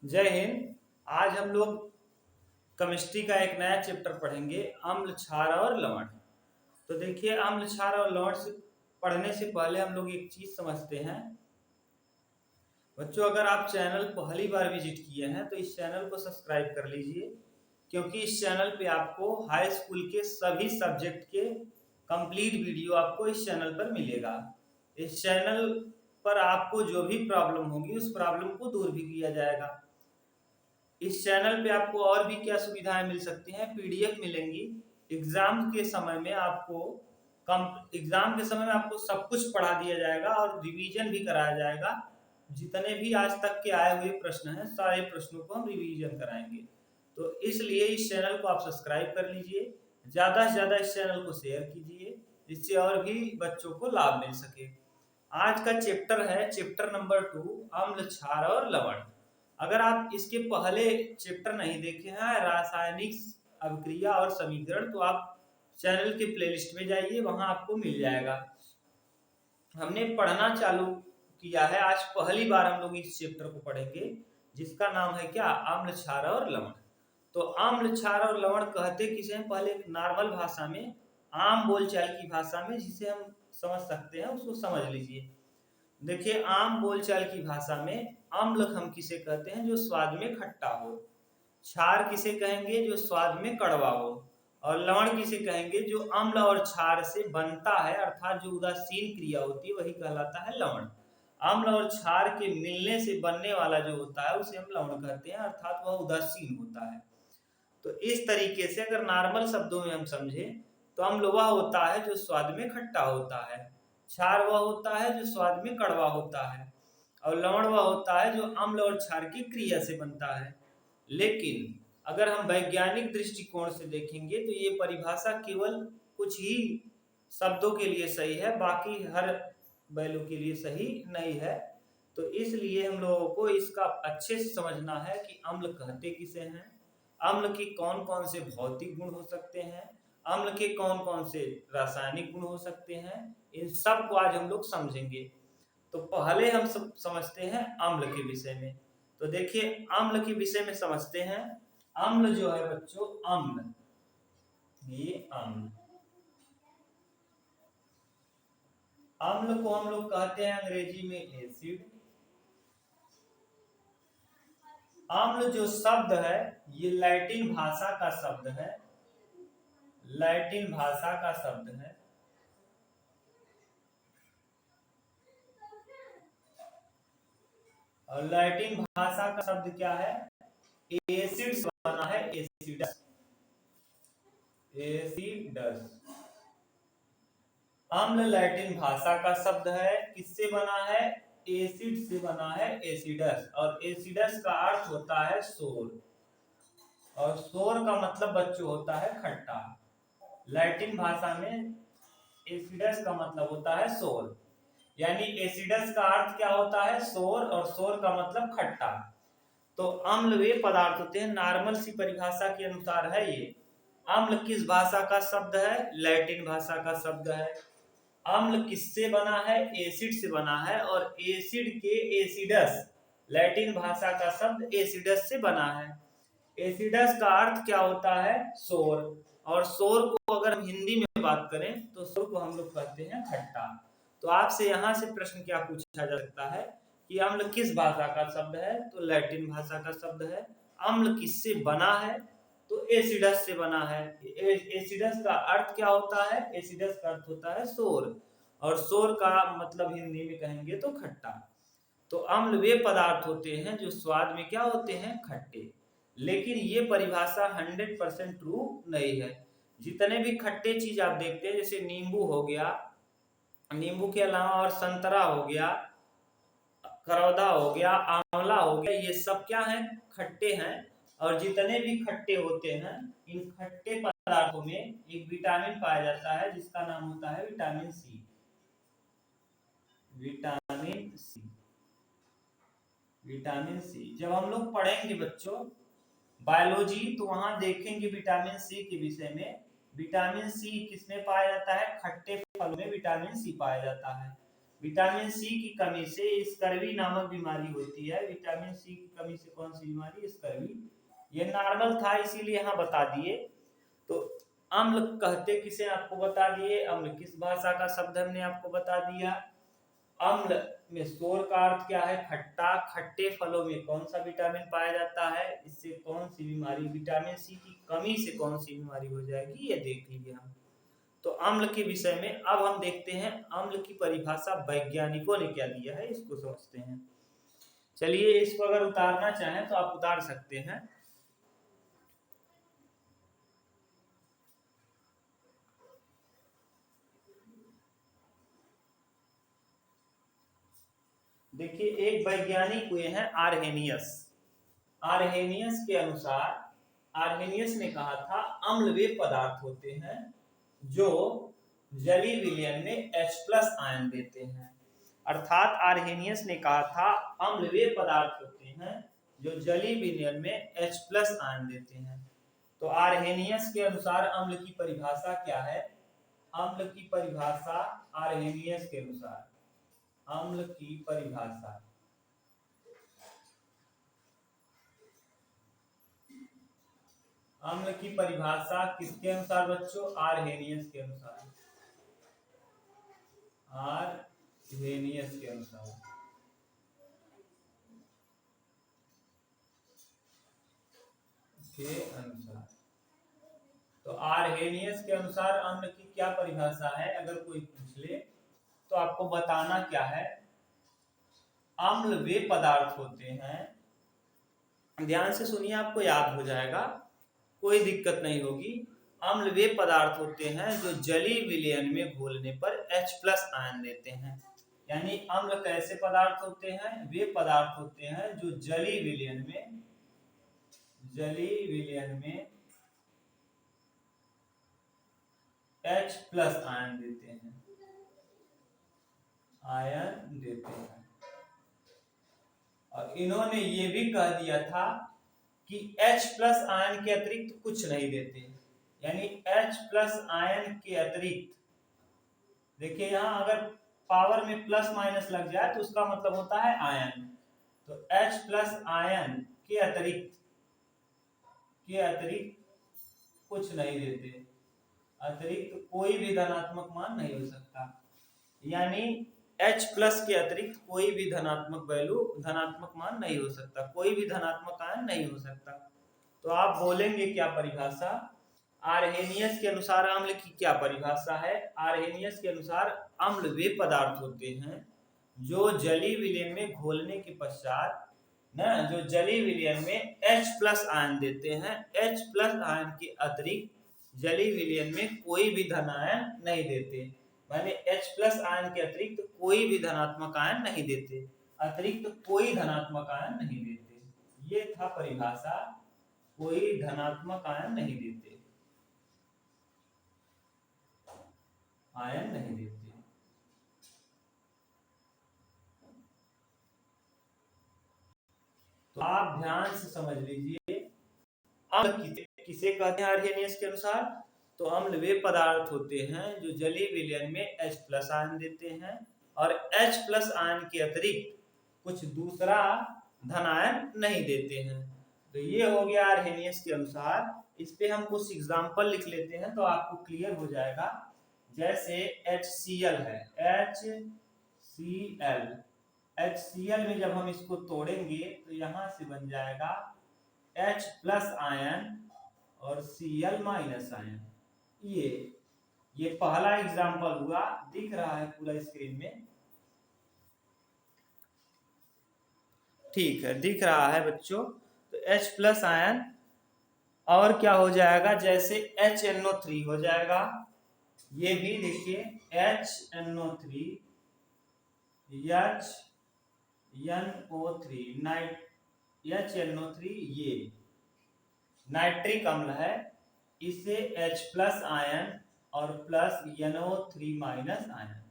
जय हिंद। आज हम लोग केमिस्ट्री का एक नया चैप्टर पढ़ेंगे, अम्ल, क्षार और लवण। तो देखिए, अम्ल, क्षार और लवण से पढ़ने से पहले हम लोग एक चीज समझते हैं। बच्चों, अगर आप चैनल पहली बार विजिट किए हैं तो इस चैनल को सब्सक्राइब कर लीजिए, क्योंकि इस चैनल पे आपको हाई स्कूल के सभी सब्जेक्ट के कंप्लीट वीडियो आपको इस चैनल पर मिलेगा। इस चैनल पर आपको जो भी प्रॉब्लम होगी उस प्रॉब्लम को दूर भी किया जाएगा। इस चैनल पे आपको और भी क्या सुविधाएं मिल सकती हैं, पीडीएफ मिलेंगी। एग्जाम के समय में आपको सब कुछ पढ़ा दिया जाएगा और रिवीजन भी कराया जाएगा। जितने भी आज तक के आए हुए प्रश्न हैं, सारे प्रश्नों को हम रिवीजन कराएंगे। तो इसलिए इस चैनल को आप सब्सक्राइब कर लीजिए, ज्यादा से ज्यादा इस चैनल को शेयर कीजिए, जिससे और भी बच्चों को लाभ मिल सके। आज का चैप्टर है चैप्टर नंबर 2, अम्ल, क्षार और लवण। अगर आप इसके पहले चैप्टर नहीं देखे हैं, रासायनिक अभिक्रिया और समीकरण, तो आप चैनल के प्लेलिस्ट में जाइए, वहां आपको मिल जाएगा। हमने पढ़ना चालू किया है, आज पहली बार हम लोग इस चैप्टर को पढ़ेंगे, जिसका नाम है क्या, अम्ल, क्षार और लवण। तो अम्ल, क्षार और लवण कहते किसे हैं, पहले नॉर्मल भाषा में, आम बोलचाल की भाषा में जिसे हम समझ सकते हैं उसको समझ लीजिए। देखिए, आम बोलचाल की भाषा में अम्ल हम किसे कहते हैं, जो स्वाद में खट्टा हो। क्षार किसे कहेंगे, जो स्वाद में कड़वा हो। और लवण किसे कहेंगे, जो अम्ल और क्षार से बनता है, अर्थात जो उदासीन क्रिया होती है वही कहलाता है लवण। अम्ल और क्षार के मिलने से बनने वाला जो होता है उसे हम लवण कहते हैं, अर्थात वह उदासीन होता है। तो इस तरीके से अगर नॉर्मल शब्दों में हम समझें तो अम्ल वह होता है जो स्वाद में खट्टा होता है, क्षार वह होता है जो स्वाद में कड़वा होता है, और लवण वह होता है जो अम्ल और क्षार की क्रिया से बनता है। लेकिन अगर हम वैज्ञानिक दृष्टिकोण से देखेंगे तो ये परिभाषा केवल कुछ ही शब्दों के लिए सही है, बाकी हर वैल्यू के लिए सही नहीं है। तो इसलिए हम लोगों को इसका अच्छे से समझना है कि अम्ल कहते किसे हैं, अम्ल के कौन कौन से भौतिक गुण हो सकते हैं, अम्ल के कौन कौन से रासायनिक गुण हो सकते हैं, इन सब को आज हम लोग समझेंगे। तो पहले हम सब समझते हैं अम्ल के विषय में। तो देखिए, अम्ल के विषय में समझते हैं। अम्ल जो है बच्चों, अम्ल, ये अम्ल, अम्ल को हम लोग कहते हैं अंग्रेजी में एसिड। अम्ल जो शब्द है ये लैटिन भाषा का शब्द है, लैटिन भाषा का शब्द है। और लैटिन भाषा का शब्द क्या है, एसिड से बना है, एसिडस, एसिडस। अम्ल लैटिन भाषा का शब्द है, किससे बना है, एसिड से बना है, एसिडस। और एसिडस का अर्थ होता है शोर, और शोर का मतलब बच्चों होता है खट्टा। लैटिन भाषा में एसिडस का मतलब होता है शोर, यानी एसिडस का अर्थ क्या होता है, शोर, और शोर का मतलब खट्टा। तो अम्ल वे पदार्थ होते हैं, नॉर्मल सी परिभाषा के अनुसार है ये। अम्ल किस भाषा का शब्द है, लैटिन भाषा का शब्द है। अम्ल किससे बना है, एसिड से बना है, और एसिड के एसिडस, लैटिन भाषा का शब्द एसिडस से बना है। एसिडस का अर्थ क्या होता है, शोर, और शोर को अगर हम हिंदी में बात करें तो शोर को हम लोग कहते हैं खट्टा। तो आपसे यहाँ से प्रश्न क्या पूछा जा सकता है कि अम्ल किस भाषा का शब्द है, तो लैटिन भाषा का शब्द है। अम्ल किससे बना है, तो एसिडस से बना है। एसिडस का अर्थ क्या होता है, एसिडस का अर्थ होता है शोर, और शोर का मतलब हिंदी में कहेंगे तो खट्टा। तो अम्ल वे पदार्थ होते हैं जो स्वाद में क्या होते हैं, खट्टे। लेकिन ये परिभाषा 100% ट्रू नहीं है। जितने भी खट्टे चीज आप देखते हैं, जैसे नींबू हो गया, नींबू के अलावा और संतरा हो गया, करौदा हो गया, आंवला हो गया, ये सब क्या है, खट्टे हैं। और जितने भी खट्टे होते हैं, इन खट्टे पदार्थों में एक विटामिन पाया जाता है जिसका नाम होता है vitamin C, vitamin C, vitamin C. जब हम लोग पढ़ेंगे बच्चों बायोलॉजी, तो वहां देखेंगे विटामिन सी के विषय में। विटामिन सी किसमें पाया जाता है, खट्टे फलों में विटामिन सी पाया जाता है। विटामिन सी की कमी से स्कर्वी नामक बीमारी होती है। विटामिन सी की कमी से कौन सी बीमारी? स्कर्वी। ये नॉर्मल था इसीलिए यहाँ बता दिए। तो अम्ल कहते किसे आपको बता दिए, अम्ल किस भाषा का शब्द हमने आपको बता दिया। अम्ल में शोर का अर्थ क्या है? खट्टा। खट्टे फलों में कौन सा विटामिन पाया जाता है? इससे कौन सी बीमारी, विटामिन सी की कमी से कौन सी बीमारी हो जाएगी, ये देख लीजिए हम। तो अम्ल के विषय में अब हम देखते हैं अम्ल की परिभाषा वैज्ञानिकों ने क्या दिया है, इसको समझते हैं। चलिए इसको अगर उतारना चाहें तो आप उतार सकते हैं। देखिए एक वैज्ञानिक हुए हैं आरहेनियस। आरहेनियस के अनुसार, आरहेनियस ने कहा था अम्ल वे पदार्थ होते हैं जो जलीय विलयन में H+ आयन देते हैं। अर्थात आरहेनियस ने कहा था अम्ल वे पदार्थ होते हैं जो जलीय विलयन में H+ आयन देते हैं। तो आरहेनियस के अनुसार अम्ल की परिभाषा क्या है? अम्ल की परिभाषा आरहेनियस के अनुसार, अम्ल की परिभाषा अम्ल की परिभाषा किसके अनुसार बच्चों? आरहेनियस के अनुसार, आरहेनियस के अनुसार। के अनुसार तो आरहेनियस के अनुसार अम्ल की क्या परिभाषा है? अगर कोई पूछ ले तो आपको बताना क्या है? अम्ल वे पदार्थ होते हैं, ध्यान से सुनिए आपको याद हो जाएगा, कोई दिक्कत नहीं होगी। अम्ल वे पदार्थ होते हैं जो जलीय विलयन में घोलने पर H+ आयन देते हैं। यानी अम्ल कैसे पदार्थ होते हैं? वे पदार्थ होते हैं जो जलीय विलयन में H+ आयन देते हैं, और इन्होंने ये भी कह दिया था कि H+ आयन के अतिरिक्त कुछ नहीं देते। यानी H+ आयन के अतिरिक्त, देखिए यहाँ अगर पावर में प्लस माइनस लग जाए तो उसका मतलब होता है आयन। तो H+ आयन के अतिरिक्त कुछ नहीं देते, अतिरिक्त कोई भी धनात्मक मान नहीं हो सकता। यानी H+ के अतिरिक्त कोई भी धनात्मक वैल्यू, धनात्मक मान नहीं हो सकता, कोई भी धनात्मक आयन नहीं हो सकता। तो आप बोलेंगे क्या परिभाषा? आरहेनियस के अनुसार अम्ल की क्या परिभाषा है? आरहेनियस के अनुसार अम्ल वे पदार्थ होते हैं जो जलीय विलयन में घोलने के पश्चात ना, जो जलीय विलयन में H+ आयन देते हैं। H+ आयन के अतिरिक्त जलीय विलयन में कोई भी धन आयन नहीं देते। माने H+ आयन के अतिरिक्त कोई भी धनात्मक आयन नहीं देते, अतिरिक्त कोई धनात्मक आयन नहीं देते। ये था परिभाषा, कोई धनात्मक आयन नहीं देते, आयन नहीं देते। तो आप ध्यान से समझ लीजिए अम्ल किसे कहते हैं आरहेनियस के अनुसार? तो अम्ल वे पदार्थ होते हैं जो जलीय विलयन में H+ आयन देते हैं और H+ आयन के अतिरिक्त कुछ दूसरा धन आयन नहीं देते हैं। तो ये हो गया आरहेनियस के अनुसार। इस पे हम कुछ एग्जांपल लिख लेते हैं तो आपको क्लियर हो जाएगा। जैसे HCl है, HCl में जब हम इसको तोड़ेंगे तो यहां से बन जाएगा H+ आयन और Cl- आयन। ये पहला एग्जांपल हुआ, दिख रहा है पूरा स्क्रीन में? ठीक है, दिख रहा है बच्चों। तो H+ आयन और क्या हो जाएगा? जैसे HNO3 हो जाएगा। ये भी देखिए HNO3, HNO3, ये नाइट्रिक अम्ल है। इसे H+ आयन और प्लस NO3- आयन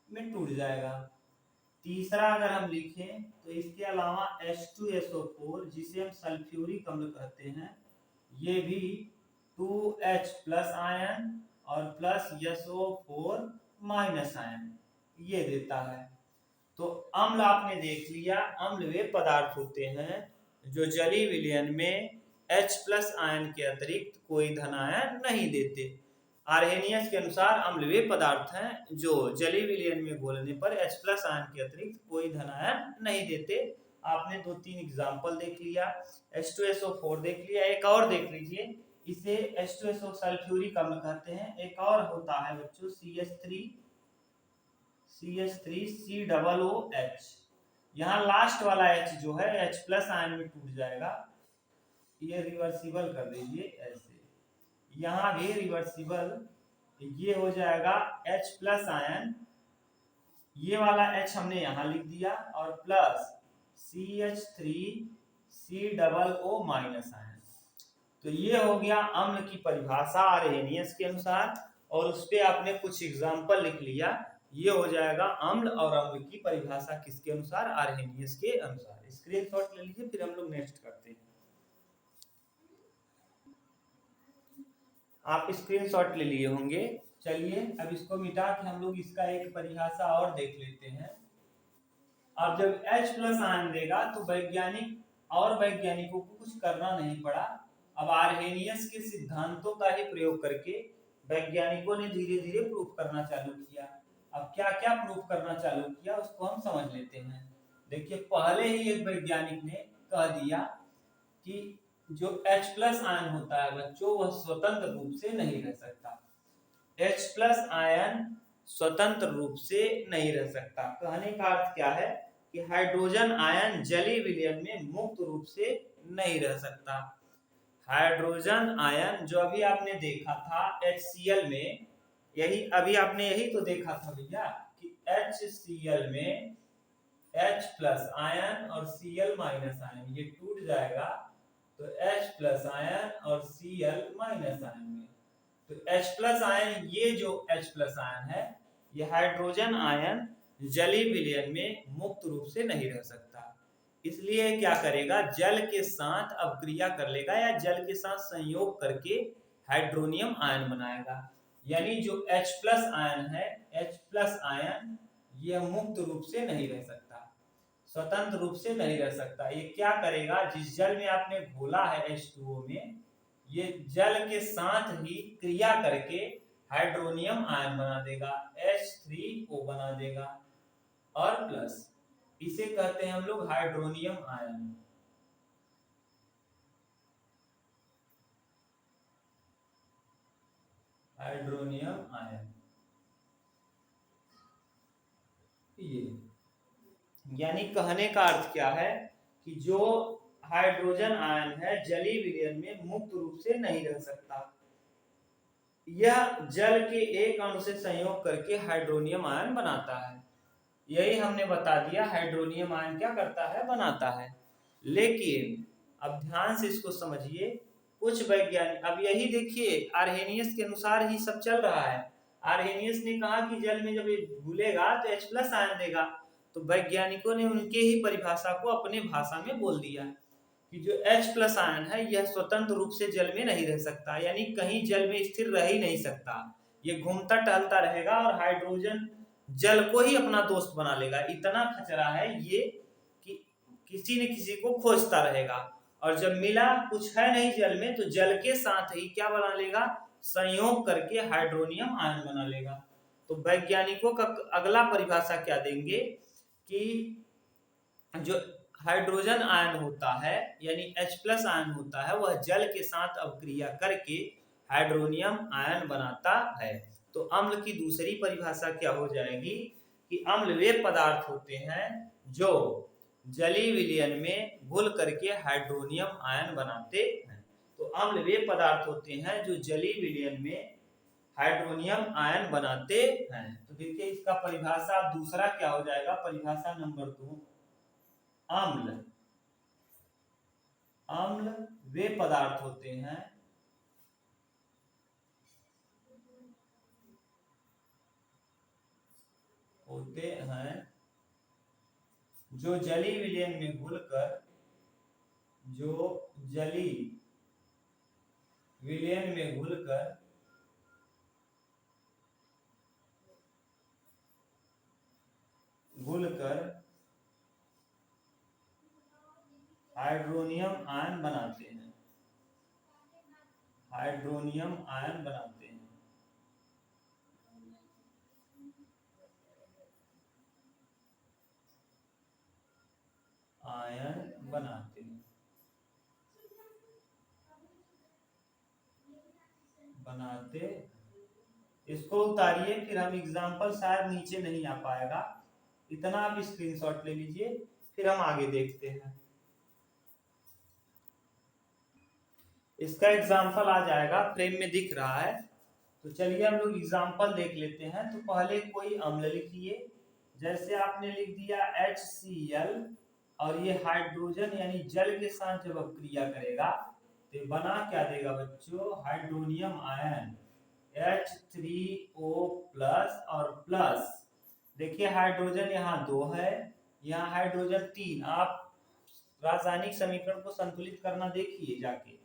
में टूट जाएगा। तीसरा अगर हम लिखें तो इसके अलावा H2SO4, जिसे हम सल्फ्यूरिक अम्ल कहते हैं, ये भी 2H+ आयन और प्लस SO4- आयन ये देता है। तो अम्ल आपने देख लिया, अम्ल वे पदार्थ होते हैं जो जलीय विलयन में H+ आयन के अतिरिक्त कोई धन आयन नहीं देते। आर्हेनियस के अनुसार अम्ल वे पदार्थ हैं जो जलीय विलयन में घोलने पर H+ आयन के अतिरिक्त कोई धन आयन नहीं देते। आपने 2-3 एग्जाम्पल देख लिया, H2SO4 देख लिया। एक और देख लीजिए, इसे H2SO सल्फ्यूरिक अम्ल कहते हैं। एक और होता है बच्चों CH3COOH। यहाँ लास्ट वाला H जो है H+ आयन में टूट जाएगा, ये रिवर्सिबल कर दीजिए ऐसे, यहाँ भी रिवर्सिबल, ये हो जाएगा H+ आयन, ये वाला H हमने यहाँ लिख दिया, और प्लस CH3COO- आयन। तो ये हो गया अम्ल की परिभाषा आर्हेनियस के अनुसार, और उस पे आपने कुछ एग्जाम्पल लिख लिया। ये हो जाएगा अम्ल, और अम्ल की परिभाषा किसके अनुसार? आर्हेनियस के अनुसार। स्क्रीनशॉट ले लीजिए, फिर हम लोग नेक्स्ट करते हैं। आप स्क्रीनशॉट ले लिए होंगे। चलिए अब इसको मिटा के हम लोग इसका एक परिभाषा और देख लेते हैं। अब जब H+ आयन देगा तो वैज्ञानिकों को कुछ करना नहीं पड़ा। अब आर्हेनियस के सिद्धांतों का ही प्रयोग करके वैज्ञानिकों ने धीरे धीरे प्रूफ करना चालू किया। अब क्या क्या प्रूफ करना चालू किया उसको हम समझ लेते हैं। देखिए, पहले ही एक वैज्ञानिक ने कह दिया कि जो H+ आयन होता है बच्चों, वह स्वतंत्र रूप से नहीं रह सकता। H+ आयन स्वतंत्र रूप से नहीं रह सकता। कहने का अर्थ क्या है कि हाइड्रोजन आयन जलीय विलयन में मुक्त रूप से नहीं रह सकता। हाइड्रोजन आयन जो अभी आपने देखा था HCl में, यही अभी आपने यही तो देखा था भैया कि HCl में H+ आयन और Cl- आयन ये टूट जाएगा, तो H+ आयन और Cl- आयन में, तो H+ आयन, ये जो H+ आयन है, ये हाइड्रोजन आयन जलीय विलयन में मुक्त रूप से नहीं रह सकता। इसलिए क्या करेगा, जल के साथ अपक्रिया कर लेगा या जल के साथ संयोग करके हाइड्रोनियम आयन बनाएगा। यानी जो H+ आयन है, H+ आयन, यह मुक्त रूप से नहीं रह सकता, स्वतंत्र रूप से नहीं रह सकता। ये क्या करेगा, जिस जल में आपने घोला है H2O में, ये जल के साथ ही क्रिया करके हाइड्रोनियम आयन बना देगा, H3O बना देगा, और प्लस, इसे कहते हैं हम लोग हाइड्रोनियम आयन। हाइड्रोनियम आयन ये, यानी कहने का अर्थ क्या है कि जो हाइड्रोजन आयन है जलीय विलयन में मुक्त रूप से नहीं रह सकता, यह जल के एक अणु से संयोग करके हाइड्रोनियम आयन बनाता है। यही हमने बता दिया, हाइड्रोनियम आयन क्या करता है, बनाता है। लेकिन अब ध्यान से इसको समझिए, कुछ वैज्ञानिक, अब यही देखिए आर्हेनियस के अनुसार ही सब चल रहा है। आर्हेनियस ने कहा कि जल में जब ये घुलेगा तो H+ आयन देगा, तो वैज्ञानिकों ने उनके ही परिभाषा को अपने भाषा में बोल दिया कि जो H+ आयन है यह स्वतंत्र रूप से जल में नहीं रह सकता, यानी कहीं जल में स्थिर रह ही नहीं सकता, ये घूमता टहलता रहेगा और हाइड्रोजन जल को ही अपना दोस्त बना लेगा। इतना खचरा है ये कि किसी न किसी को खोजता रहेगा, और जब मिला कुछ है नहीं जल में, तो जल के साथ ही क्या बना लेगा, संयोग करके हाइड्रोनियम आयन बना लेगा। तो वैज्ञानिकों का अगला परिभाषा क्या देंगे कि जो हाइड्रोजन आयन होता है यानी H+ आयन होता है, वह जल के साथ अपक्रिया करके हाइड्रोनियम आयन बनाता है। तो अम्ल की दूसरी परिभाषा क्या हो जाएगी कि अम्ल वे पदार्थ होते हैं जो जलीय विलयन में घुल करके हाइड्रोनियम आयन बनाते हैं। तो अम्ल वे पदार्थ होते हैं जो जलीय विलयन में हाइड्रोनियम आयन बनाते हैं। तो देखिए इसका परिभाषा दूसरा क्या हो जाएगा, परिभाषा नंबर 2, अम्ल, अम्ल वे पदार्थ होते हैं जो जलीय विलयन में घुलकर, जो जलीय विलयन में घुलकर घुलकर हाइड्रोनियम आयन बनाते हैं, हाइड्रोनियम आयन बनाते हैं। आयन बनाते हैं, बनाते। इसको उतारिए, फिर हम एग्जाम्पल शायद नीचे नहीं आ पाएगा, इतना आप स्क्रीनशॉट ले लीजिए, फिर हम आगे देखते हैं। इसका एग्जाम्पल आ जाएगा, फ्रेम में दिख रहा है। तो चलिए हम लोग एग्जाम्पल देख लेते हैं। तो पहले कोई अम्ल लिखिए, जैसे आपने लिख दिया HCl, और ये हाइड्रोजन यानी जल के साथ जब अब क्रिया करेगा तो बना क्या देगा बच्चों, हाइड्रोनियम आयन H3O प्लस और प्लस। देखिए हाइड्रोजन यहाँ 2 है, यहाँ हाइड्रोजन 3। आप रासायनिक समीकरण को संतुलित करना देखिए जाके।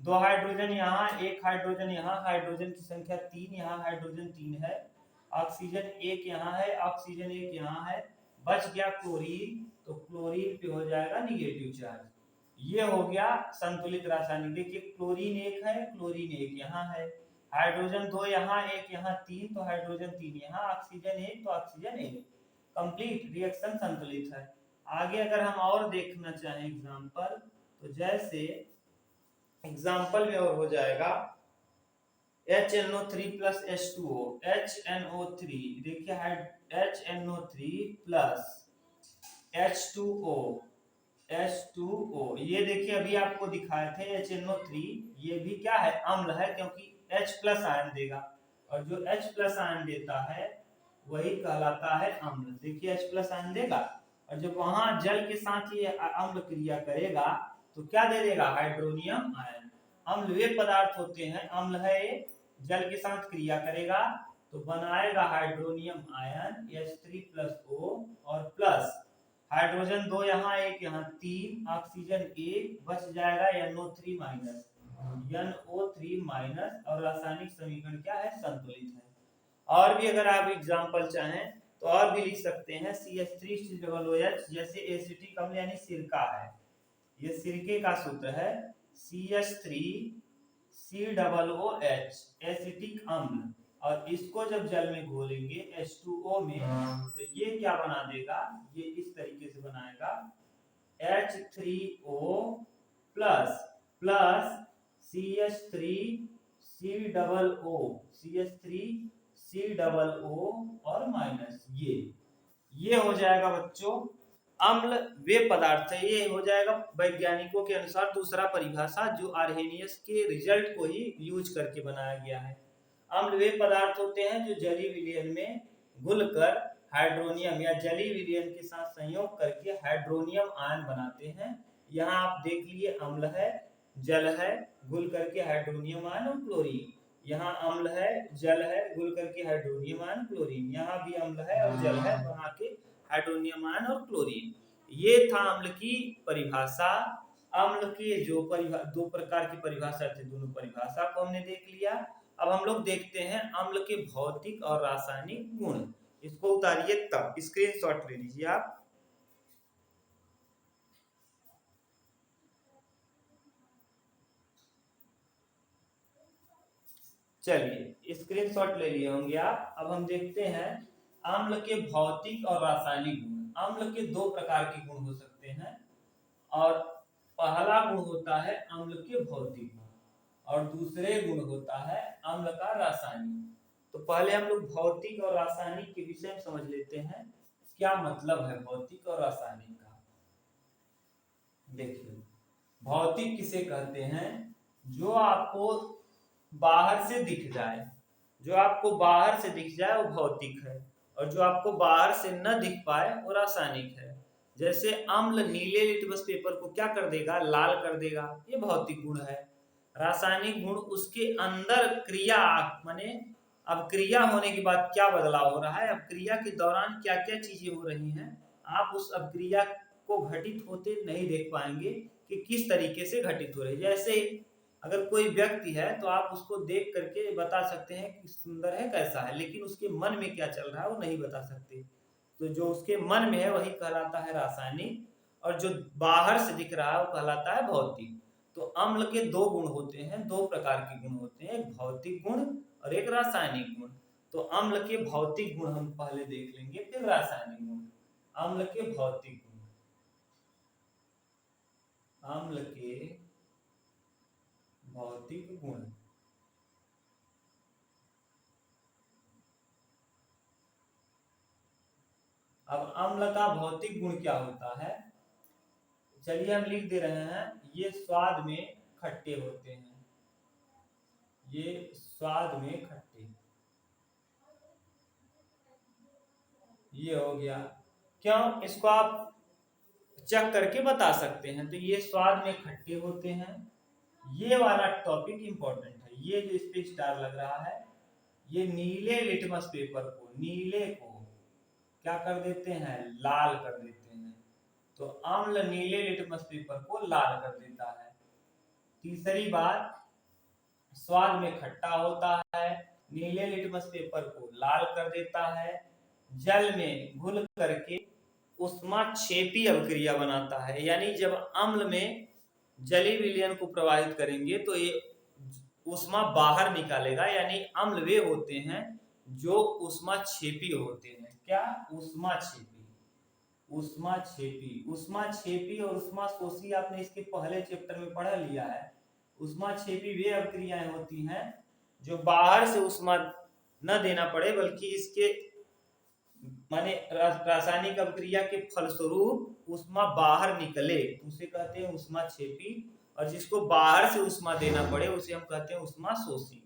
2 हाइड्रोजन यहाँ, 1 हाइड्रोजन यहाँ, हाइड्रोजन की संख्या 3, यहाँ हाइड्रोजन 3 है, ऑक्सीजन 1 यहाँ है, ऑक्सीजन 1 यहाँ है, बच गया क्लोरीन, तो क्लोरीन पे हो जाएगा निगेटिव चार्ज। ये हो गया संतुलित रासायनिक। देखिए क्लोरीन 1 है, क्लोरीन 1 यहाँ है, हाइड्रोजन 2 यहाँ, 1 यहाँ, 3, तो हाइड्रोजन 3 यहाँ, ऑक्सीजन 1 तो ऑक्सीजन 1। कंप्लीट रिएक्शन संतुलित है। आगे अगर हम और देखना चाहें एग्जाम्पल, तो जैसे एग्जाम्पल में और हो जाएगा HNO3 प्लस H2O, HNO3, देखिए HNO3 प्लस H2O, H2O, ये देखिए अभी आपको दिखाए थे HNO3, ये भी क्या है, अम्ल है, क्योंकि H प्लस आयन देगा, और जो H प्लस आयन देता है वही कहलाता है अम्ल। देखिए H प्लस आयन देगा, और जब वहां जल के साथ ये अम्ल क्रिया करेगा तो क्या दे देगा, हाइड्रोनियम आयन। अम्ल वे पदार्थ होते हैं, अम्ल है ये, जल के साथ क्रिया करेगा तो बनाएगा हाइड्रोनियम आयन H3+O और प्लस हाइड्रोजन 2 यहाँ, 1 यहाँ, 3, ऑक्सीजन 1, बच जाएगा NO3 माइनस, NO3 माइनस, और रासायनिक समीकरण क्या है, संतुलित है। और भी अगर आप एग्जाम्पल चाहें तो और भी लिख सकते हैं, CH3COOH, जैसे एसिटिक अम्ल यानी सिरका है, ये सिरके का सूत्र है CH3COOH, एसिटिक अम्ल, और इसको जब जल में घोलेंगे H2O में तो ये क्या बना देगा, ये इस तरीके से बनाएगा H3O plus plus CH3COO, CH3COO और माइनस, ये हो जाएगा बच्चों अम्ल वे पदार्थ है। ये हो जाएगा वैज्ञानिकों के अनुसार दूसरा परिभाषा, जो आर्हेनियस के रिजल्ट को ही यूज करके बनाया गया है। अम्ल वे पदार्थ होते हैं जो जलीय विलयन में घुलकर हाइड्रोनियम या जलीय विलयन के साथ संयोग करके हाइड्रोनियम आयन बनाते हैं। यहाँ आप देख लिए अम्ल है, जल है, घुल करके हाइड्रोनियम आयन और क्लोरीन। यहाँ अम्ल है, जल है, घुल करके हाइड्रोनियम आयन क्लोरीन। यहाँ भी अम्ल है और जल है, बना के हाइड्रोनियम आयन और क्लोरीन। ये था अम्ल की परिभाषा। अम्ल के जो दो प्रकार की परिभाषा थी, दोनों परिभाषा को हमने देख लिया। अब हम लोग देखते हैं अम्ल के भौतिक और रासायनिक गुण। इसको उतारिए, तब स्क्रीनशॉट ले लीजिए आप। चलिए स्क्रीनशॉट ले लिए होंगे आप। अब हम देखते हैं अम्ल के भौतिक और रासायनिक गुण। अम्ल के दो प्रकार के गुण हो सकते हैं, और पहला गुण होता है अम्ल के भौतिक गुण, और दूसरे गुण होता है अम्ल का रासायनिक। तो पहले हम लोग भौतिक और रासायनिक के विषय में समझ लेते हैं, क्या मतलब है भौतिक और रासायनिक का। देखिए भौतिक किसे कहते हैं, जो आपको बाहर से दिख जाए, जो आपको बाहर से दिख जाए वो भौतिक है, और जो आपको बाहर से न दिख पाए वो रासायनिक है। जैसे अम्ल नीले लिटमस पेपर को क्या कर देगा, लाल कर देगा, ये भौतिक गुण है। रासायनिक गुण उसके अंदर क्रिया, माने अब क्रिया होने के बाद क्या बदलाव हो रहा है, अब क्रिया के दौरान क्या क्या चीजें हो रही हैं, आप उस अभिक्रिया को घटित होते नहीं देख पाएंगे कि किस तरीके से घटित हो रही है। जैसे अगर कोई व्यक्ति है तो आप उसको देख करके बता सकते हैं कि सुंदर है कैसा है, लेकिन उसके मन में क्या चल रहा है वो नहीं बता सकते। तो जो उसके मन में है वही कहलाता है रासायनिक, और जो बाहर से दिख रहा है वो कहलाता है भौतिक। तो अम्ल के दो गुण होते हैं, दो प्रकार के गुण होते हैं, एक भौतिक गुण और एक रासायनिक गुण। तो अम्ल के भौतिक गुण हम पहले देख लेंगे, फिर रासायनिक गुण। अम्ल के भौतिक गुण, अम्ल के भौतिक गुण। अब अम्ल का भौतिक गुण क्या होता है, चलिए हम लिख दे रहे हैं। ये स्वाद में खट्टे होते हैं, ये स्वाद में खट्टे, ये हो गया। क्यों, इसको आप चेक करके बता सकते हैं। तो ये स्वाद में खट्टे होते हैं, ये वाला टॉपिक इंपॉर्टेंट है। ये जो इस पे स्टार लग रहा है, ये नीले लिटमस पेपर को, नीले को क्या कर देते हैं, लाल कर देते हैं। तो अम्ल नीले लिटमस पेपर को लाल कर देता है। तीसरी बात, स्वाद में खट्टा होता है, नीले लिटमस पेपर को लाल कर देता है, जल में घुल करके उष्माक्षेपी अभिक्रिया बनाता है। यानी जब अम्ल में जलीय विलयन को प्रभावित करेंगे तो ये उष्मा बाहर निकालेगा। यानी अम्ल वे होते हैं जो उष्माक्षेपी होते हैं। क्या, उष्माक्षेपी, उष्माक्षेपी, उष्माक्षेपी और उष्माशोषी आपने इसके पहले चैप्टर में पढ़ लिया है। उष्माक्षेपी वे अभिक्रियाएं होती हैं जो बाहर से उष्मा न देना पड़े, बल्कि इसके माने रासायनिक अभिक्रिया के फलस्वरूप उष्मा बाहर निकले, उसे कहते हैं उष्माक्षेपी। और जिसको बाहर से उष्मा देना पड़े उसे हम कहते हैं उष्माशोषी।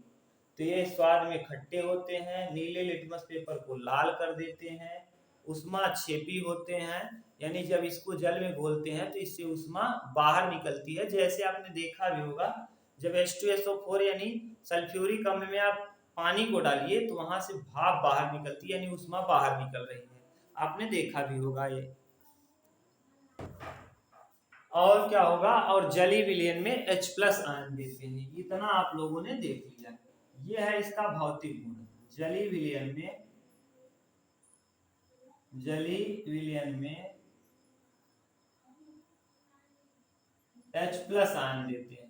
तो ये स्वाद में खट्टे होते हैं, नीले लिटमस पेपर को लाल कर देते हैं, उष्माक्षेपी होते हैं। यानी जब इसको जल में घोलते हैं तो इससे उष्मा बाहर निकलती है। जैसे आपने देखा भी होगा, जब H2SO4 यानी सल्फ्यूरिक अम्ल में आप पानी को डालिए तो वहां से भाप बाहर निकलती है, यानी उष्मा बाहर निकल रही है। आपने देखा भी होगा ये। और क्या होगा, और जलीय विलयन में H+ आयन देते हैं। इतना आप लोगों ने देख लिया। ये है इसका भौतिक गुण। जलीय विलयन में, जलीय विलयन में H+ आयन देते हैं,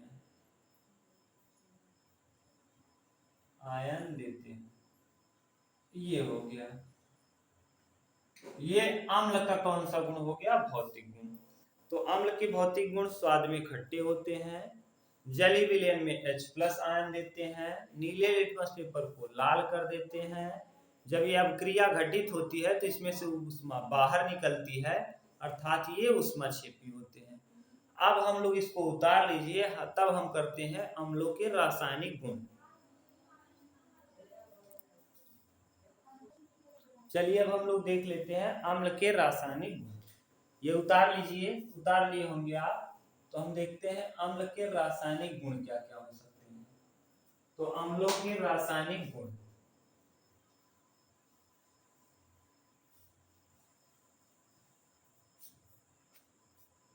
आयन देते हैं। ये हो गया, ये अम्ल का कौन सा गुण हो गया, भौतिक गुण। तो अम्ल के भौतिक गुण स्वाद में खट्टे होते हैं, जलीय विलयन में H+ आयन देते हैं, नीले लिटमस पेपर को लाल कर देते हैं। जब ये अभिक्रिया घटित होती है तो इसमें से उष्मा बाहर निकलती है, अर्थात ये उष्माक्षेपी होते हैं। अब हम लोग इसको उतार लीजिए, तब हम करते हैं अम्लों के रासायनिक गुण। चलिए अब हम लोग देख लेते हैं अम्ल के रासायनिक गुण। ये उतार लीजिए, उतार लिए होंगे आप। तो हम देखते हैं अम्ल के रासायनिक गुण क्या क्या हो सकते हैं। तो अम्लों के रासायनिक गुण,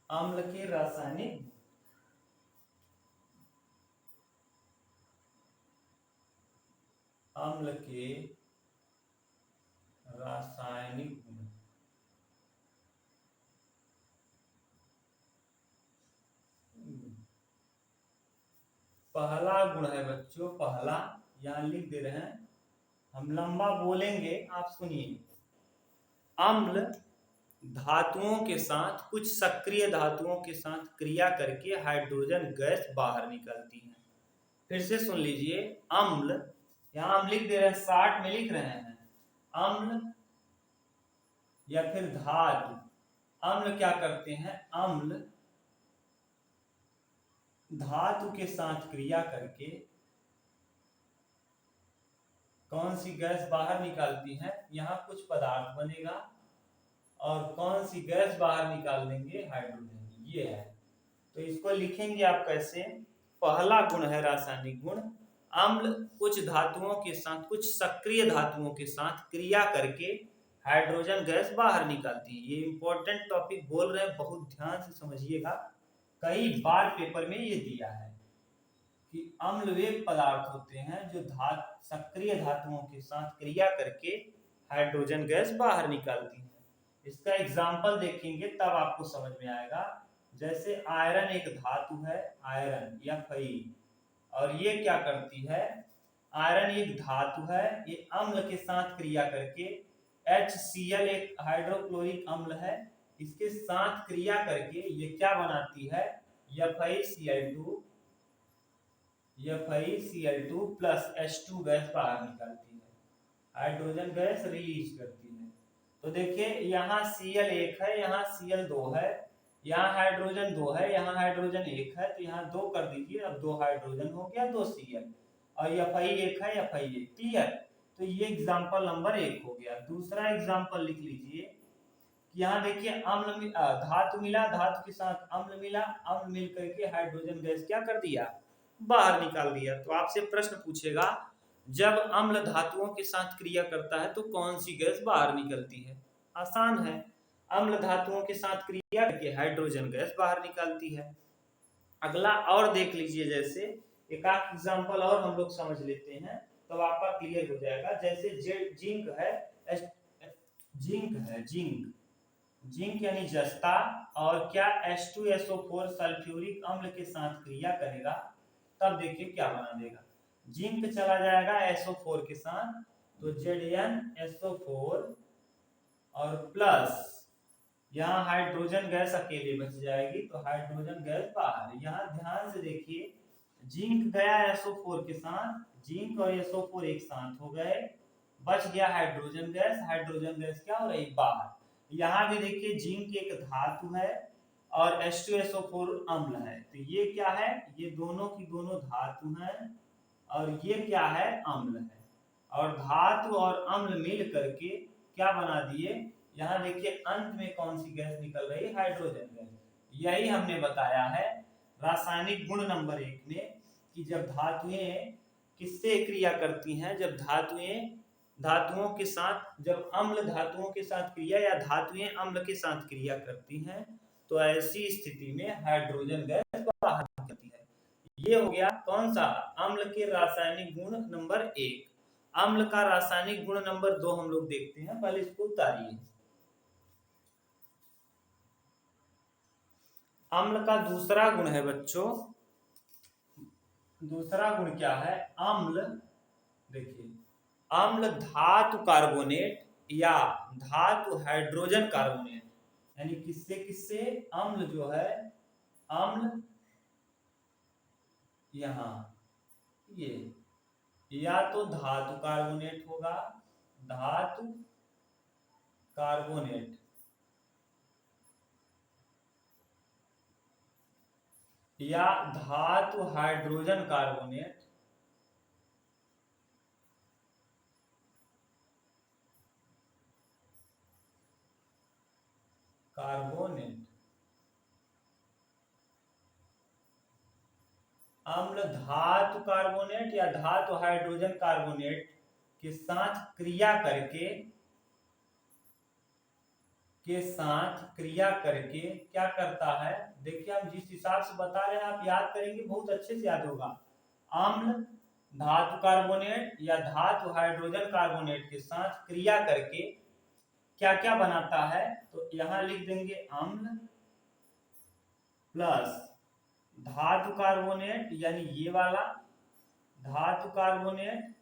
अम्ल के रासायनिक, अम्ल के रासायनिक गुण। पहला गुण है बच्चों, पहला यहां लिख दे रहे हैं, हम लंबा बोलेंगे, आप सुनिए। अम्ल धातुओं के साथ, कुछ सक्रिय धातुओं के साथ क्रिया करके हाइड्रोजन गैस बाहर निकलती है। फिर से सुन लीजिए, अम्ल, यहां हम लिख दे रहे हैं, 60 में लिख रहे हैं, अम्ल या फिर धातु। अम्ल क्या करते हैं, अम्ल धातु के साथ क्रिया करके कौन सी गैस बाहर निकालती है, यहाँ कुछ पदार्थ बनेगा और कौन सी गैस बाहर निकाल देंगे, हाइड्रोजन। ये है। तो इसको लिखेंगे आप कैसे, पहला गुण है रासायनिक गुण, अम्ल कुछ धातुओं के साथ, कुछ सक्रिय धातुओं के साथ क्रिया करके हाइड्रोजन गैस बाहर निकालती है। ये इंपॉर्टेंट टॉपिक बोल रहे हैं, बहुत ध्यान से समझिएगा, कई बार पेपर में ये दिया है कि अम्ल वे पदार्थ होते हैं जो सक्रिय धातुओं के साथ क्रिया करके हाइड्रोजन गैस बाहर निकालती है। इसका एग्जाम्पल देखेंगे तब आपको समझ में आएगा। जैसे आयरन एक धातु है, आयरन या Fe, और ये क्या करती है, आयरन एक धातु है, ये अम्ल के साथ क्रिया करके HCl एक हाइड्रोक्लोरिक अम्ल है, इसके साथ क्रिया करके ये क्या बनाती है, FeCl2 प्लस H2 गैस बाहर निकालती है, हाइड्रोजन गैस रिलीज करती है। तो देखिए यहाँ Cl 1 है, यहाँ Cl 2 है, यहाँ हाइड्रोजन 2 है, यहाँ हाइड्रोजन 1 है, तो यहाँ 2 कर दीजिए, अब 2 हाइड्रोजन हो गया, 2 Cl, और Fe 1 है, Fe 1, क्लियर। तो ये एग्जाम्पल नंबर 1 हो गया। दूसरा एग्जाम्पल लिख लीजिए कि यहाँ देखिए अम्ल धातु मिला, धातु के साथ अम्ल मिला, अम्ल मिल करके हाइड्रोजन गैस क्या कर दिया, बाहर निकाल दिया। तो आपसे प्रश्न पूछेगा जब अम्ल धातुओं के साथ क्रिया करता है तो कौन सी गैस बाहर निकलती है। आसान है, अम्ल धातुओं के साथ क्रिया करके हाइड्रोजन गैस बाहर निकालती है। अगला और देख लीजिए, जैसे एक आध एग्जाम्पल और हम लोग समझ लेते हैं तो आपका क्लियर हो जाएगा। जैसे जिंक है, जिंक यानी जस्ता, और क्या H2SO4 सल्फ्यूरिक अम्ल के साथ क्रिया करेगा, तब देखिए क्या बना देगा। जिंक चला जाएगा SO4 के साथ, तो ZnSO4 और प्लस यहाँ हाइड्रोजन गैस अकेले बच जाएगी, तो हाइड्रोजन गैस बाहर। यहाँ ध्यान से देखिए, जिंक गया SO4 के साथ, जिंक और SO4 एक साथ हो गए, बच गया हाइड्रोजन गैस, हाइड्रोजन गैस क्या हो रही, बाहर। यहाँ भी देखिए जिंक एक धातु है और H2SO4 अम्ल है, तो ये क्या है, ये दोनों की दोनों धातु हैं और ये क्या है, अम्ल है, और धातु और अम्ल मिल करके क्या बना दिए। यहाँ देखिए अंत में कौन सी गैस निकल रही है, हाइड्रोजन गैस। यही हमने बताया है रासायनिक गुण नंबर 1 में कि जब धातुएं किससे क्रिया करती हैं, जब धातुओं के साथ, जब अम्ल धातुओं के साथ क्रिया या धातुएं अम्ल के साथ क्रिया करती हैं, तो ऐसी स्थिति में हाइड्रोजन गैस बाहर निकलती है। ये हो गया कौन सा, अम्ल के रासायनिक गुण नंबर 1। अम्ल का रासायनिक गुण नंबर 2 हम लोग देखते हैं, पहले इसको उतारिए। अम्ल का दूसरा गुण है बच्चों, दूसरा गुण क्या है, अम्ल, देखिए अम्ल धातु कार्बोनेट या धातु हाइड्रोजन कार्बोनेट, यानी किससे किससे, अम्ल जो है, अम्ल यहाँ ये या तो धातु कार्बोनेट होगा, धातु कार्बोनेट, या धातु हाइड्रोजन कार्बोनेट, अम्ल धातु कार्बोनेट या धातु हाइड्रोजन कार्बोनेट के साथ क्रिया करके क्या करता है, देखिए हम जिस हिसाब से बता रहे हैं आप याद करेंगे, बहुत अच्छे से याद होगा। अम्ल धातु कार्बोनेट या धातु हाइड्रोजन कार्बोनेट के साथ क्रिया करके क्या क्या बनाता है, तो यहां लिख देंगे अम्ल प्लस धातु कार्बोनेट, यानी ये वाला धातु कार्बोनेट,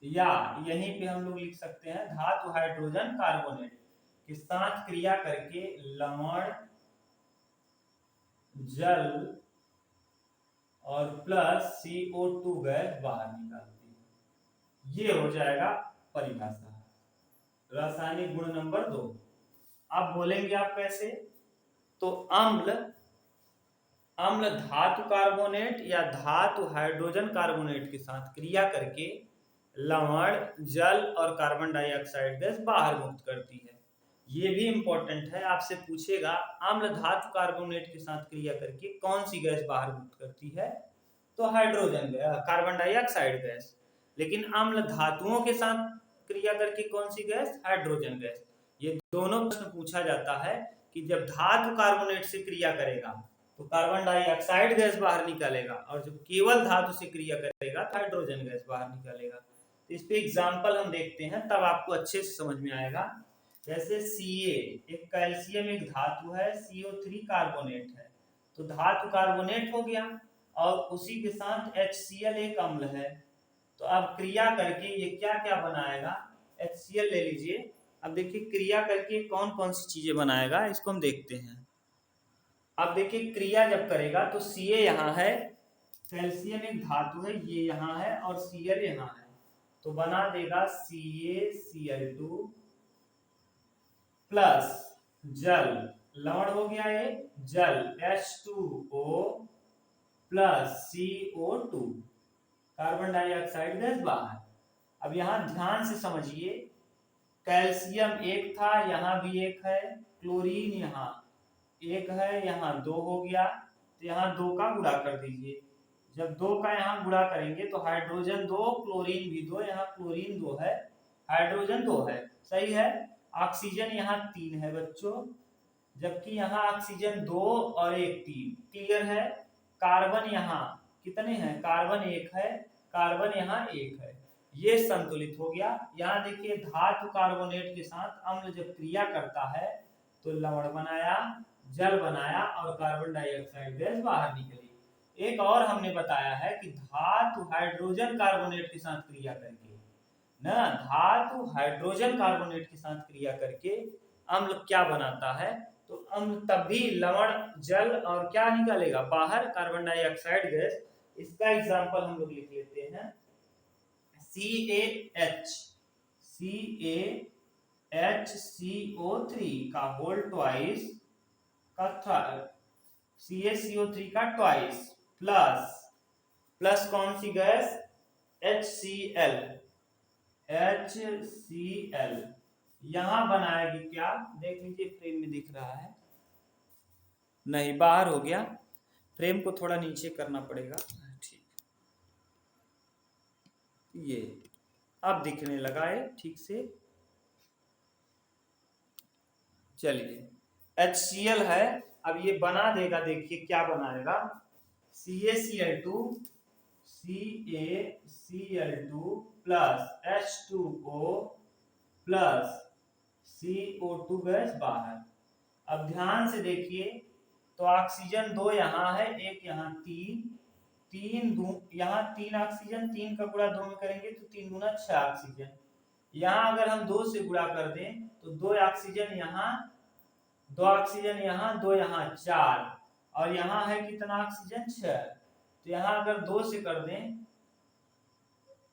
या यहीं पे हम लोग लिख सकते हैं धातु हाइड्रोजन कार्बोनेट के साथ क्रिया करके लवण, जल और प्लस CO2 गैस बाहर निकालती है। ये हो जाएगा परिभाषा, रासायनिक गुण नंबर 2। अब बोलेंगे आप कैसे, तो अम्ल धातु कार्बोनेट या धातु हाइड्रोजन कार्बोनेट के साथ क्रिया करके लवण, जल और कार्बन डाइऑक्साइड गैस बाहर मुक्त करती है। ये भी इंपॉर्टेंट है, आपसे पूछेगा अम्ल धातु कार्बोनेट के साथ क्रिया करके कौन सी गैस बाहर मुक्त करती है, तो hydrogen gas, carbon dioxide gas. लेकिन अम्ल धातुओं के साथ क्रिया करके कौन सी गैस, हाइड्रोजन गैस। ये दोनों प्रश्न पूछा जाता है कि जब धातु कार्बोनेट से क्रिया करेगा तो कार्बन डाइऑक्साइड गैस बाहर निकलेगा, और जब केवल धातु से क्रिया करेगा तो हाइड्रोजन गैस बाहर निकलेगा। तो इस पे एग्जाम्पल हम देखते हैं, तब आपको अच्छे से समझ में आएगा। जैसे Ca एक कैल्शियम एक धातु है, CO3 कार्बोनेट है, तो धातु कार्बोनेट हो गया और उसी के साथ HCl एक अम्ल है। तो अब क्रिया करके ये क्या क्या बनाएगा, HCl ले लीजिए। अब देखिए क्रिया करके कौन कौन सी चीजें बनाएगा, इसको हम देखते हैं। अब देखिए क्रिया जब करेगा तो Ca यहाँ है, कैल्शियम एक धातु है, ये यहाँ है और Cl यहाँ है, तो बना देगा CaCl2 प्लस जल, लवण हो गया ये, जल H2O plus CO2, carbon dioxide gas बाहर। अब यहाँ ध्यान से समझिए, कैल्शियम एक था, यहाँ भी एक है, क्लोरीन यहाँ एक है, यहाँ दो हो गया, तो यहाँ दो का गुणा कर दीजिए। जब दो का यहाँ गुणा करेंगे तो हाइड्रोजन दो, क्लोरीन भी दो, यहाँ क्लोरीन दो है, हाइड्रोजन दो है, सही है। ऑक्सीजन यहाँ 3 है बच्चों, जबकि यहाँ ऑक्सीजन 2 और 1 3, क्लियर है। कार्बन यहाँ कितने हैं, कार्बन 1 है, कार्बन यहाँ 1 है, ये संतुलित हो गया। यहाँ देखिए धातु कार्बोनेट के साथ अम्ल जब क्रिया करता है तो लवण बनाया, जल बनाया और कार्बन डाइऑक्साइड गैस बाहर निकली। एक और हमने बताया है कि धातु हाइड्रोजन कार्बोनेट के साथ क्रिया करके ना, धातु हाइड्रोजन कार्बोनेट के साथ क्रिया करके अम्ल क्या बनाता है, तो अम्ल तभी लवण, जल और क्या निकलेगा बाहर, कार्बन डाइऑक्साइड गैस। इसका एग्जांपल हम लोग लिख लेते हैं, CaHCO3 का होल ट्वाइस का CaCO3 का ट्वाइस प्लस कौन सी गैस, HCl यहां बनाएगी क्या, देख लीजिए फ्रेम में दिख रहा है, नहीं बाहर हो गया, फ्रेम को थोड़ा नीचे करना पड़ेगा, ठीक, ये अब दिखने लगा है ठीक से। चलिए HCl है, अब ये बना देगा, देखिए क्या बनाएगा, CaCl2 plus H2O plus CO2 gas बाहर। अब ध्यान से देखिए, तो ऑक्सीजन 2 यहाँ है, एक यहाँ 3 यहाँ 3 ऑक्सीजन, 3 का गुणा 2 में करेंगे तो 3 गुना 6 ऑक्सीजन। यहाँ अगर हम 2 से गुणा कर दें तो 2 ऑक्सीजन यहाँ, 2 ऑक्सीजन यहाँ, 2 यहाँ 4, और यहाँ है कितना ऑक्सीजन 6, तो यहाँ अगर 2 से कर दें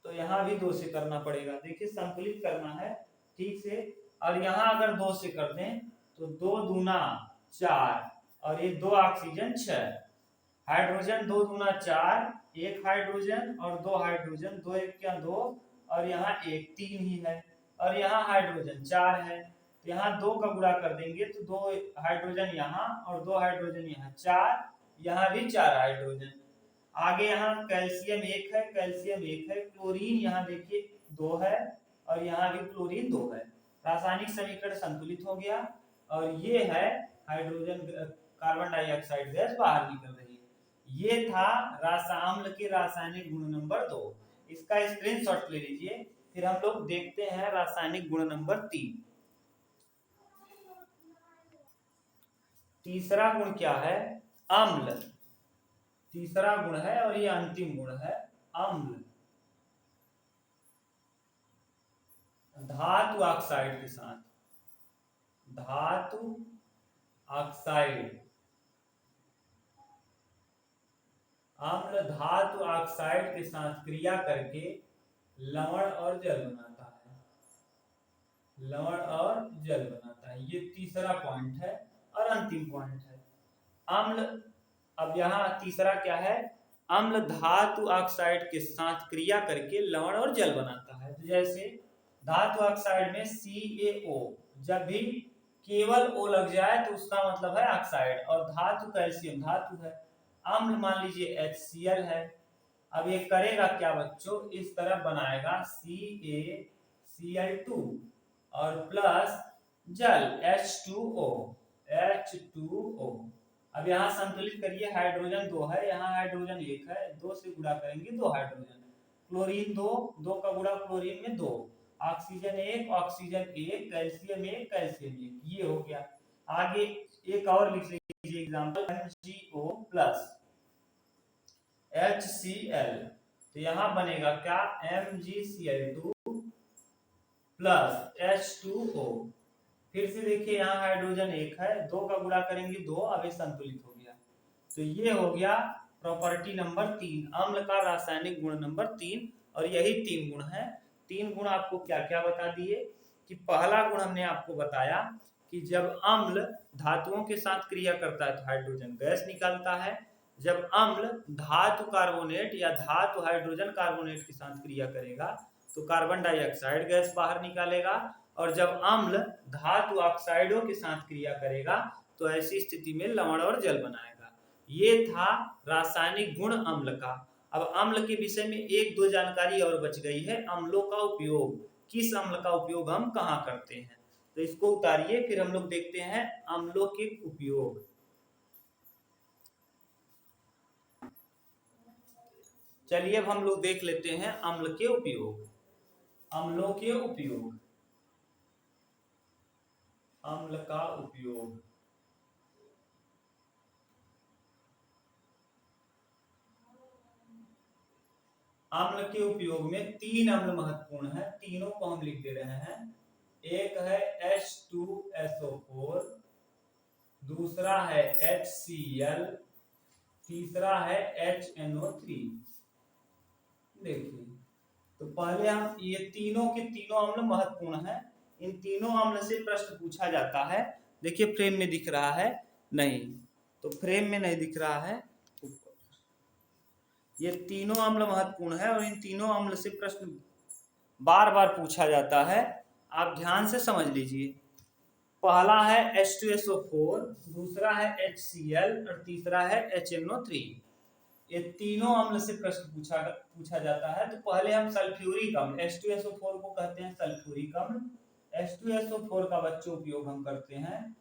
तो यहाँ भी 2 से करना पड़ेगा, देखिए संतुलित करना है ठीक से। और यहाँ अगर 2 से कर दें तो 2 दूना 4 और ये 2 ऑक्सीजन 6, हाइड्रोजन 2 दूना 4, एक हाइड्रोजन और 2 हाइड्रोजन, 2 एक क्या 2, और यहाँ एक 3 ही है, और यहाँ हाइड्रोजन 4 है, तो यहाँ 2 का गुणा कर देंगे तो 2 हाइड्रोजन यहाँ और 2 हाइड्रोजन यहाँ 4, यहाँ भी 4 हाइड्रोजन। आगे यहाँ कैल्शियम 1 है, कैल्शियम 1 है, क्लोरीन यहाँ देखिए 2 है और यहाँ भी क्लोरीन 2 है, रासायनिक समीकरण संतुलित हो गया। और ये है हाइड्रोजन, कार्बन डाइऑक्साइड गैस बाहर निकल रही है। ये था रासायनिक के रासायनिक गुण नंबर 2, इसका स्क्रीनशॉट ले लीजिए। फिर हम लोग देखते हैं रासायनिक गुण नंबर 3। तीसरा गुण क्या है, अम्ल, तीसरा गुण है और ये अंतिम गुण है, अम्ल। धातु ऑक्साइड के साथ, धातु ऑक्साइड, अम्ल धातु ऑक्साइड के साथ क्रिया करके लवण और जल बनाता है, लवण और जल बनाता है। ये तीसरा पॉइंट है और अंतिम पॉइंट है, अम्ल। अब यहाँ तीसरा क्या है, अम्ल धातु ऑक्साइड के साथ क्रिया करके लवण और जल बनाता है। तो जैसे धातु ऑक्साइड में CaO, जब भी केवल O लग जाए तो उसका मतलब है ऑक्साइड, और धातु कैल्शियम धातु है, अम्ल मान लीजिए HCl है। अब ये करेगा क्या बच्चों, इस तरह बनाएगा CaCl2 और प्लस जल H2O। अब यहाँ संतुलित करिए, हाइड्रोजन 2 है, यहाँ हाइड्रोजन 1 है, 2 से गुणा करेंगे 2 हाइड्रोजन, क्लोरीन 2, 2 का गुणा क्लोरीन में 2, ऑक्सीजन 1, ऑक्सीजन 1, कैल्शियम 1, कैल्शियम 1, ये हो गया। आगे एक और लिख लीजिए एग्जांपल, MgO प्लस HCl, तो यहां बनेगा क्या, MgCl2 प्लस H2O। फिर से देखिए यहाँ हाइड्रोजन 1 है, 2 का गुणा करेंगे 2, अब ये संतुलित हो गया। तो ये हो गया प्रॉपर्टी नंबर 3, अम्ल का रासायनिक गुण नंबर 3, और यही 3 गुण है। 3 गुण आपको क्या क्या बता दिए कि पहला गुण हमने आपको बताया कि जब अम्ल धातुओं के साथ क्रिया करता है तो हाइड्रोजन गैस निकलता है, जब अम्ल धातु कार्बोनेट या धातु हाइड्रोजन कार्बोनेट के साथ क्रिया करेगा तो कार्बन डाइऑक्साइड गैस बाहर निकालेगा, और जब अम्ल धातु ऑक्साइडों के साथ क्रिया करेगा तो ऐसी स्थिति में लवण और जल बनाएगा। ये था रासायनिक गुण अम्ल का। अब अम्ल के विषय में एक दो जानकारी और बच गई है, अम्लों का उपयोग, किस अम्ल का उपयोग हम कहाँ करते हैं, तो इसको उतारिए, फिर हम लोग देखते हैं अम्लों के उपयोग। चलिए अब हम लोग देख लेते हैं अम्ल के उपयोग। अम्लों के उपयोग, अम्ल का उपयोग, अम्ल के उपयोग में 3 अम्ल महत्वपूर्ण है, तीनों को हम लिख दे रहे हैं। एक है H2SO4, दूसरा है HCl, तीसरा है HNO3। देखिए, तो पहले हम ये तीनों के तीनों अम्ल महत्वपूर्ण है, इन तीनों अम्ल से प्रश्न पूछा जाता है। देखिए फ्रेम में दिख रहा है, नहीं तो फ्रेम में नहीं दिख रहा है, ये तीनों अम्ल महत्वपूर्ण है और इन तीनों अम्ल से प्रश्न बार बार पूछा जाता है, आप ध्यान से समझ लीजिए। पहला है H2SO4, दूसरा है HCl और तीसरा है HNO3। ये तीनों अम्ल से प्रश्न पूछा जाता है। तो पहले हम सल्फ्यूरिक अम्ल H2SO4 को कहते हैं सल्फ्यूरिक अम्ल। H2SO4 का बच्चों उपयोग हम करते हैं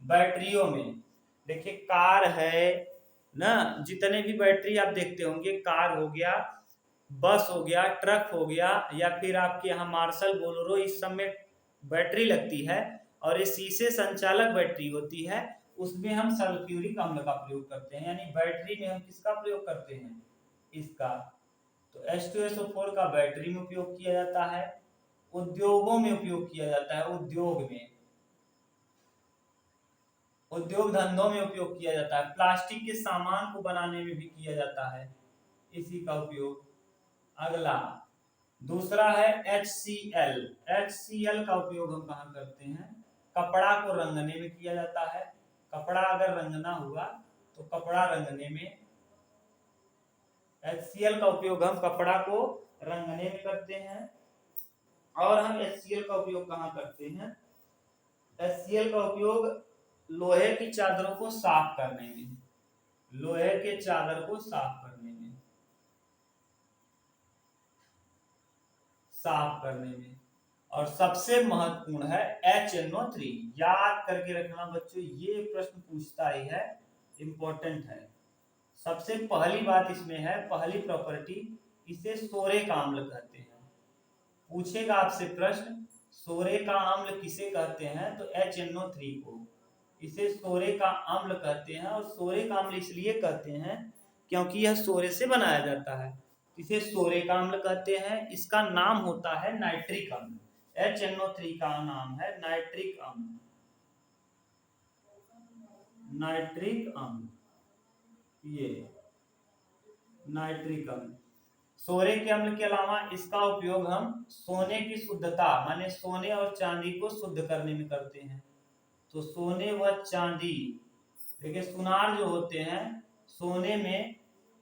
बैटरियों में। देखिए कार है ना, जितने भी बैटरी आप देखते होंगे, कार हो गया, बस हो गया, ट्रक हो गया, या फिर आपके यहाँ मार्शल बोलेरो, इस सब में बैटरी लगती है और ये शीशे संचालक बैटरी होती है, उसमें हम सल्फ्यूरिक अम्ल का प्रयोग करते हैं। यानी बैटरी में हम किसका प्रयोग करते हैं, इसका। तो H2SO4 का बैटरी में उपयोग किया जाता है, उद्योगों में उपयोग किया जाता है, उद्योग में, उद्योग धंधों में उपयोग किया जाता है, प्लास्टिक के सामान को बनाने में भी किया जाता है इसी का उपयोग। अगला दूसरा है HCl। HCl का उपयोग हम कहाँ करते हैं, कपड़ा को रंगने में किया जाता है। कपड़ा अगर रंगना हुआ तो कपड़ा रंगने में HCl का उपयोग हम कपड़ा को रंगने में करते हैं। और हम HCl का उपयोग कहाँ करते हैं, HCl का उपयोग लोहे की चादरों को साफ करने में, लोहे के चादर को साफ करने में, साफ करने में। और सबसे महत्वपूर्ण है HNO3। याद करके रखना बच्चों, ये प्रश्न पूछता ही है, इंपॉर्टेंट है। सबसे पहली बात इसमें है, पहली प्रॉपर्टी, इसे सोरे का अम्ल कहते हैं। पूछेगा आपसे प्रश्न, सोरे का अम्ल किसे कहते हैं, तो HNO3 को, इसे सोरे का अम्ल कहते हैं। और सोरे का अम्ल इसलिए कहते हैं क्योंकि यह सोरे से बनाया जाता है, इसे सोरे का अम्ल कहते हैं। इसका नाम होता है नाइट्रिक अम्ल। HNO3 का नाम है नाइट्रिक अम्ल, नाइट्रिक अम्ल, ये नाइट्रिक अम्ल। सोरे के अम्ल के अलावा इसका उपयोग हम सोने की शुद्धता, माने सोने और चांदी को शुद्ध करने में करते हैं। तो सोने व चांदी, देखिए सुनार जो होते हैं, सोने में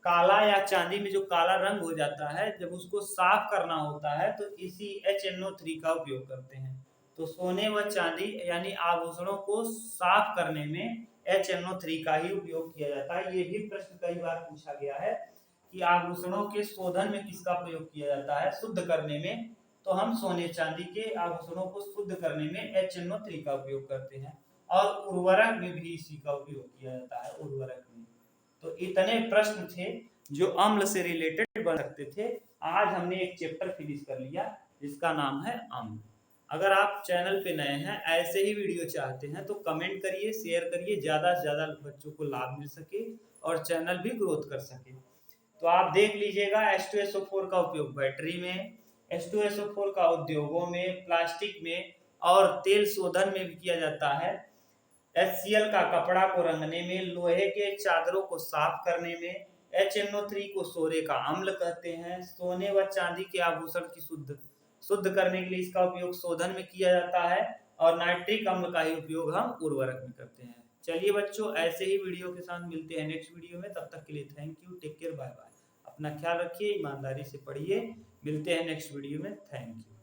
काला या चांदी में जो काला रंग हो जाता है, जब उसको साफ करना होता है तो इसी HNO3 का उपयोग करते हैं। तो सोने व चांदी यानी आभूषणों को साफ करने में HNO3 का ही उपयोग किया जाता है। ये भी प्रश्न कई बार पूछा गया है कि आभूषणों के शोधन में किसका प्रयोग किया जाता है, शुद्ध करने में, तो हम सोने चांदी के आभूषणों को शुद्ध करने में HNO3 का उपयोग करते हैं। और उर्वरक में भी इसी का उपयोग किया जाता है, उर्वरक में। तो इतने प्रश्न थे जो अम्ल से रिलेटेड बन सकते थे। आज हमने एक चैप्टर फिनिश कर लिया जिसका नाम है अम्ल। अगर आप चैनल पे नए हैं, ऐसे ही वीडियो चाहते हैं तो कमेंट करिए, शेयर करिए, ज़्यादा से ज़्यादा बच्चों को लाभ मिल सके और चैनल भी ग्रोथ कर सके। तो आप देख लीजिएगा H2SO4 का उपयोग बैटरी में, H2SO4 का उद्योगों में, प्लास्टिक में और तेल शोधन में भी किया जाता है। HCl का कपड़ा को रंगने में, लोहे के चादरों को साफ करने में, HNO3 को सोरे का अम्ल कहते हैं। सोने व चांदी के आभूषण की शुद्ध करने के लिए इसका उपयोग शोधन में किया जाता है और नाइट्रिक अम्ल का ही उपयोग हम उर्वरक में करते हैं। चलिए बच्चों, ऐसे ही वीडियो के साथ मिलते हैं नेक्स्ट वीडियो में। तब तक के लिए thank you, take care, bye bye. अपना ख्याल रखिए, ईमानदारी से पढ़िए। मिलते हैं नेक्स्ट वीडियो में। Thank you.